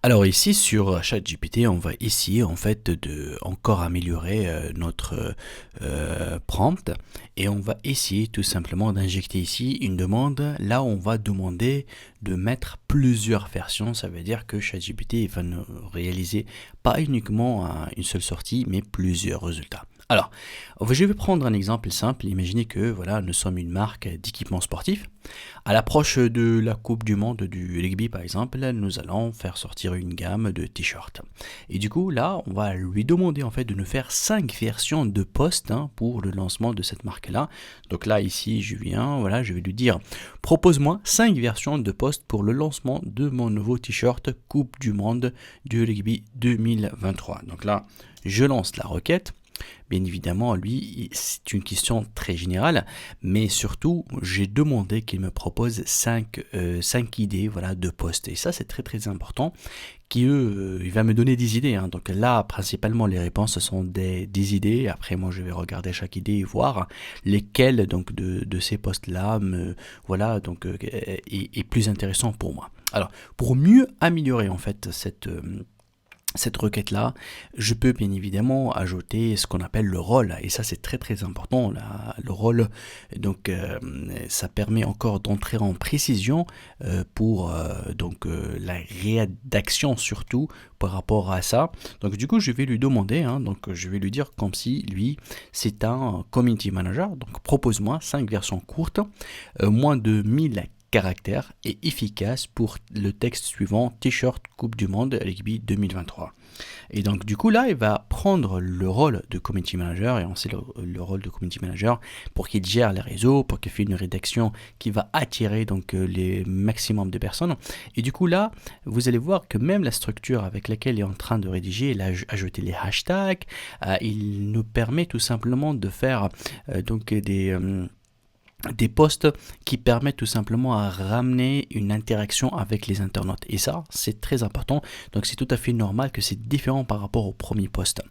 Alors ici sur ChatGPT, on va essayer en fait de encore améliorer notre prompt et on va essayer tout simplement d'injecter ici une demande là où on va demander de mettre plusieurs versions. Ça veut dire que ChatGPT va nous réaliser pas uniquement une seule sortie mais plusieurs résultats. Alors, je vais prendre un exemple simple. Imaginez que voilà, nous sommes une marque d'équipements sportifs. À l'approche de la Coupe du Monde du rugby, par exemple, nous allons faire sortir une gamme de t-shirts. Et du coup, là, on va lui demander en fait de nous faire 5 versions de posts pour le lancement de cette marque-là. Donc là, ici, je vais lui dire, propose-moi 5 versions de posts pour le lancement de mon nouveau t-shirt Coupe du Monde du rugby 2023. Donc là, je lance la requête. Bien évidemment, lui, c'est une question très générale, mais surtout, j'ai demandé qu'il me propose 5 idées voilà, de posts. Et ça, c'est très très important, il va me donner des idées. Donc là, principalement, les réponses, ce sont des idées. Après, moi, je vais regarder chaque idée et voir lesquelles donc, de ces posts-là est plus intéressant pour moi. Alors, pour mieux améliorer en fait cette requête-là, je peux bien évidemment ajouter ce qu'on appelle le rôle, et ça c'est très très important. Le rôle, donc ça permet encore d'entrer en précision pour la rédaction surtout par rapport à ça. Donc du coup je vais lui demander, donc je vais lui dire comme si lui c'est un community manager, donc propose-moi 5 versions courtes, moins de 1000 caractère et efficace pour le texte suivant T-shirt Coupe du Monde rugby 2023. Et donc du coup là il va prendre le rôle de community manager, et on sait le rôle de community manager pour qu'il gère les réseaux, pour qu'il fasse une rédaction qui va attirer donc les maximum de personnes. Et du coup là vous allez voir que même la structure avec laquelle il est en train de rédiger, il a ajouté les hashtags, il nous permet tout simplement de faire des posts qui permettent tout simplement à ramener une interaction avec les internautes. Et ça, c'est très important. Donc, c'est tout à fait normal que c'est différent par rapport au premier post.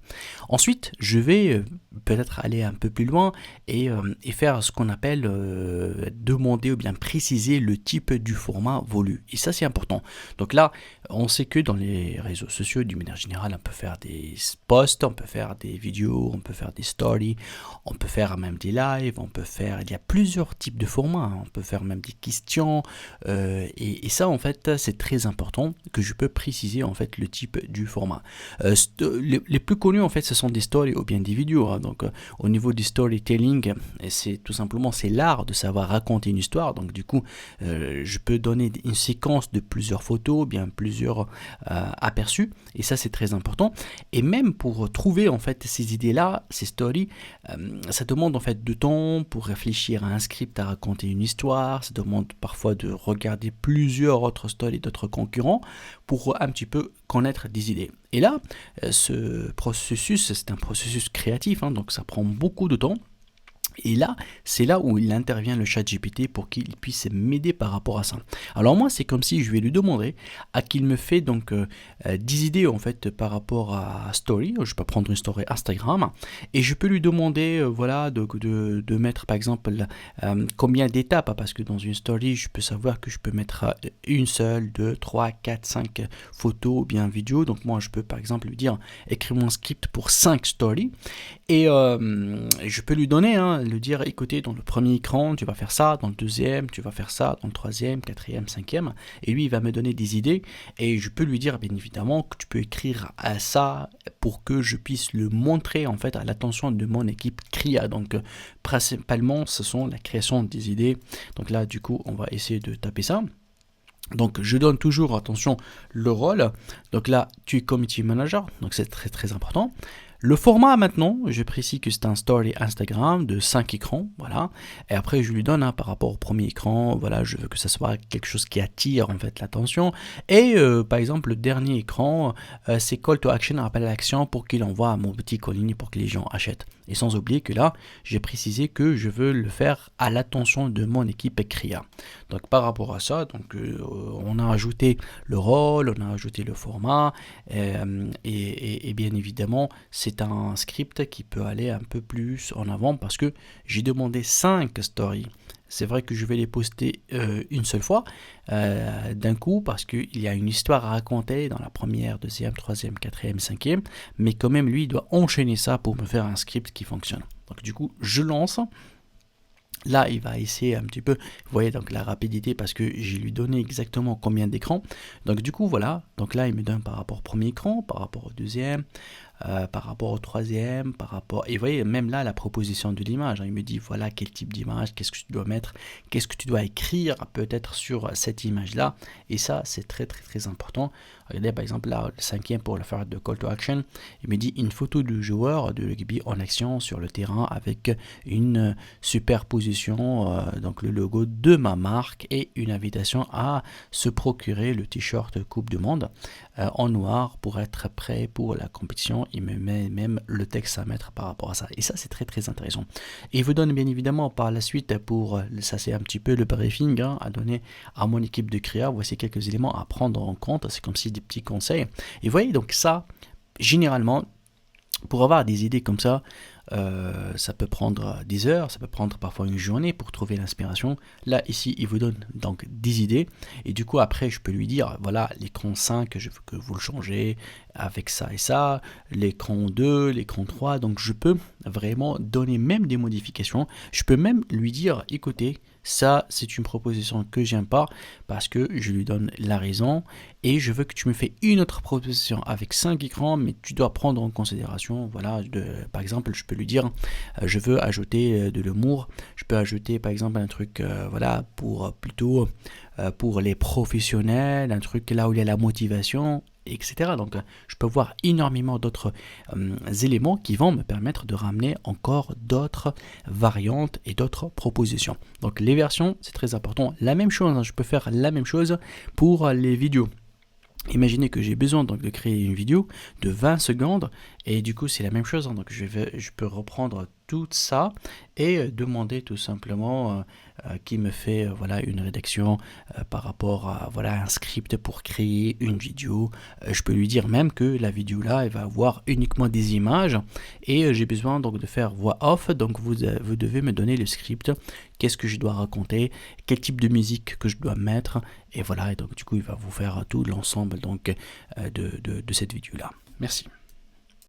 Ensuite, je vais peut-être aller un peu plus loin et faire ce qu'on appelle demander ou bien préciser le type du format voulu. Et ça, c'est important. Donc là, on sait que dans les réseaux sociaux, d'une manière générale, on peut faire des posts, on peut faire des vidéos, on peut faire des stories, on peut faire même des lives, il y a plusieurs types de formats, on peut faire même des questions, et ça en fait c'est très important que je peux préciser en fait le type du format. Les plus connus en fait ce sont des stories ou bien des vidéos, donc au niveau du storytelling, c'est tout simplement c'est l'art de savoir raconter une histoire. Donc du coup je peux donner une séquence de plusieurs photos, bien plusieurs aperçus, et ça c'est très important. Et même pour trouver en fait ces idées là, ces stories, ça demande en fait de temps pour réfléchir à un script, à raconter une histoire. Ça demande parfois de regarder plusieurs autres stories d'autres concurrents pour un petit peu connaître des idées. Et là, ce processus, c'est un processus créatif, donc ça prend beaucoup de temps. Et là, c'est là où il intervient le chat GPT pour qu'il puisse m'aider par rapport à ça. Alors moi, c'est comme si je vais lui demander à qu'il me fait donc 10 idées en fait par rapport à Story. Je peux prendre une story Instagram et je peux lui demander de mettre par exemple combien d'étapes, parce que dans une story, je peux savoir que je peux mettre une seule, deux, trois, quatre, cinq photos ou bien vidéos. Donc moi, je peux par exemple lui dire écrire mon script pour 5 stories, et je peux lui donner le dire, écoutez, dans le premier écran, tu vas faire ça, dans le deuxième, tu vas faire ça, dans le troisième, quatrième, cinquième, et lui, il va me donner des idées, et je peux lui dire, bien évidemment, que tu peux écrire à ça pour que je puisse le montrer, en fait, à l'attention de mon équipe CRIA. Donc, principalement, ce sont la création des idées. Donc là, du coup, on va essayer de taper ça. Donc je donne toujours, attention, le rôle. Donc là, tu es community manager, donc c'est très très important. Le format maintenant, je précise que c'est un story Instagram de 5 écrans, voilà. Et après je lui donne par rapport au premier écran, voilà, je veux que ça soit quelque chose qui attire en fait l'attention. Et par exemple le dernier écran, c'est call to action, un appel à l'action pour qu'il envoie mon boutique en ligne pour que les gens achètent. Et sans oublier que là, j'ai précisé que je veux le faire à l'attention de mon équipe CRIA. Donc par rapport à ça, donc on a ajouté le rôle, on a ajouté le format, et bien évidemment, c'est un script qui peut aller un peu plus en avant parce que j'ai demandé 5 stories c'est vrai que je vais les poster une seule fois, d'un coup, parce qu'il y a une histoire à raconter dans la première, deuxième, troisième, quatrième, cinquième, mais quand même, lui, il doit enchaîner ça pour me faire un script qui fonctionne. Donc du coup, je lance. Là, il va essayer un petit peu, vous voyez donc la rapidité parce que j'ai lui donné exactement combien d'écrans. Donc du coup, voilà, donc là, il me donne par rapport au premier écran, par rapport au deuxième, par rapport au troisième, par rapport... Et vous voyez, même là, la proposition de l'image, hein, il me dit, voilà, quel type d'image, qu'est-ce que tu dois mettre, qu'est-ce que tu dois écrire peut-être sur cette image-là. Et ça, c'est très, très, très important. Regardez, par exemple, là, le cinquième pour le faire de call to action, il me dit une photo du joueur de rugby en action sur le terrain avec une superposition, donc le logo de ma marque et une invitation à se procurer le t-shirt Coupe du Monde en noir pour être prêt pour la compétition. Il me met même le texte à mettre par rapport à ça. Et ça, c'est très très intéressant. Et il vous donne bien évidemment par la suite, pour ça c'est un petit peu le briefing à donner à mon équipe de créa. Voici quelques éléments à prendre en compte. C'est comme si des petits conseils. Et vous voyez, donc ça, généralement, pour avoir des idées comme ça peut prendre des heures, ça peut prendre parfois une journée pour trouver l'inspiration. Là, ici, il vous donne donc des idées. Et du coup, après, je peux lui dire, voilà, l'écran 5, je veux que vous le changez avec ça et ça. L'écran 2, l'écran 3. Donc, je peux vraiment donner même des modifications. Je peux même lui dire, écoutez, ça, c'est une proposition que j'aime pas parce que je lui donne la raison et je veux que tu me fais une autre proposition avec 5 écrans, mais tu dois prendre en considération, voilà, par exemple, je peux lui dire, je veux ajouter de l'humour, je peux ajouter par exemple un truc, voilà, pour plutôt pour les professionnels, un truc là où il y a la motivation, etc. Donc je peux voir énormément d'autres éléments qui vont me permettre de ramener encore d'autres variantes et d'autres propositions. Donc les versions, c'est très important. La même chose, je peux faire la même chose pour les vidéos. Imaginez que j'ai besoin donc de créer une vidéo de 20 secondes et du coup c'est la même chose, donc je peux reprendre tout ça et demander tout simplement qui me fait voilà une rédaction par rapport à voilà un script pour créer une vidéo. Je peux lui dire même que la vidéo là elle va avoir uniquement des images et j'ai besoin donc de faire voix off, donc vous devez me donner le script, qu'est-ce que je dois raconter, quel type de musique que je dois mettre et voilà, et donc du coup il va vous faire tout l'ensemble donc de cette vidéo là. Merci.